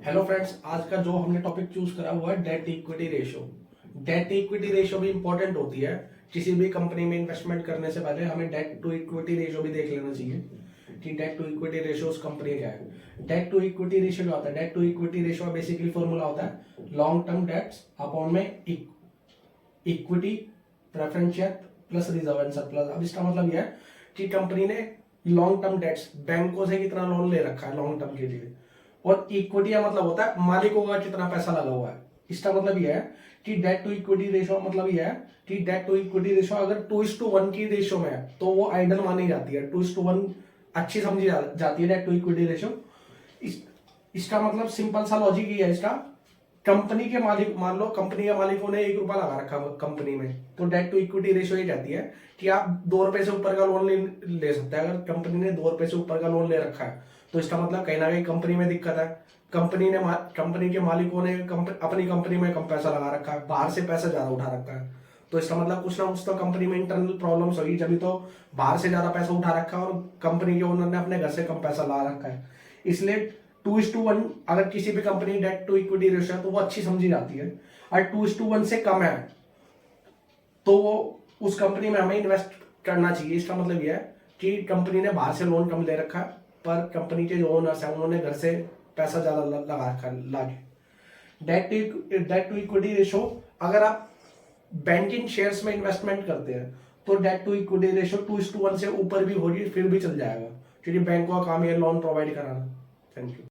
Hello friends, आज का जो हमने टॉपिक चूज करा हुआ है debt equity ratio. Debt equity ratio भी इंपॉर्टेंट होती है। किसी भी कंपनी में इन्वेस्टमेंट करने से पहले हमें डेट टू इक्विटी रेशियो भी देख लेना चाहिए कि डेट टू इक्विटी रेशियो उस कंपनी का है। डेट टू इक्विटी रेशियो क्या होता है? Debt to equity ratio basically formula होता है लॉन्ग टर्म डेट्स अपॉन में equity preference share plus reserve and surplus. अब इसका मतलब यह है कि कंपनी ने लॉन्ग टर्म डेट्स बैंकों से कितना लोन ले रखा है लॉन्ग टर्म के लिए, और इक्विटी का मतलब होता है मालिकों का कितना पैसा लगा हुआ है। इसका मतलब यह है कि डेट टू इक्विटी रेशियो मतलब यह है कि डेट टू इक्विटी रेशियो अगर 2:1 की रेशियो में है तो वो आइडल मानी जाती है। 2:1 अच्छी समझी जाती है डेट टू इक्विटी रेशियो। इसका मतलब सिंपल सा लॉजिक ही है इसका। कंपनी के मालिक, मान लो कंपनी के मालिकों ने 1 रुपया लगा रखा कंपनी में, तो डेट टू इक्विटी रेशियो ये कहती है कि आप 2 रुपए से ऊपर का लोन ले सकते हैं। अगर कंपनी ने 2 रुपए से ऊपर का लोन ले रखा है तो इसका मतलब कहीं ना कहीं कंपनी में दिक्कत है। कंपनी के मालिकों ने अपनी कंपनी में कम पैसा लगा रखा है, बाहर से पैसा ज्यादा उठा रखा है, तो इसका मतलब कुछ ना कुछ तो कंपनी में इंटरनल प्रॉब्लम्स होगी, जब तो बाहर से ज्यादा पैसा उठा रखा है और कंपनी के ओनर ने अपने घर से कम पैसा ला रखा है। इसलिए 2:1 अगर किसी भी company debt to equity ratio है तो वो अच्छी समझी जाती है। और 2:1 से कम है तो वो उस कंपनी में हमें इन्वेस्ट करना चाहिए। इसका मतलब यह है कि कंपनी ने बाहर से लोन कम ले रखा है पर कंपनी के जो ओनर्स हैं उन्होंने घर से पैसा ज्यादा लगा रखा है लाके। डेट टू इक्विटी रेशियो अगर आप बैंकिंग शेयर्स में इन्वेस्टमेंट करते हैं तो डेट टू इक्विटी रेशियो 2:1 से ऊपर भी होगी फिर भी चल जाएगा, क्योंकि बैंकों का काम है लोन प्रोवाइड कराना। Thank you.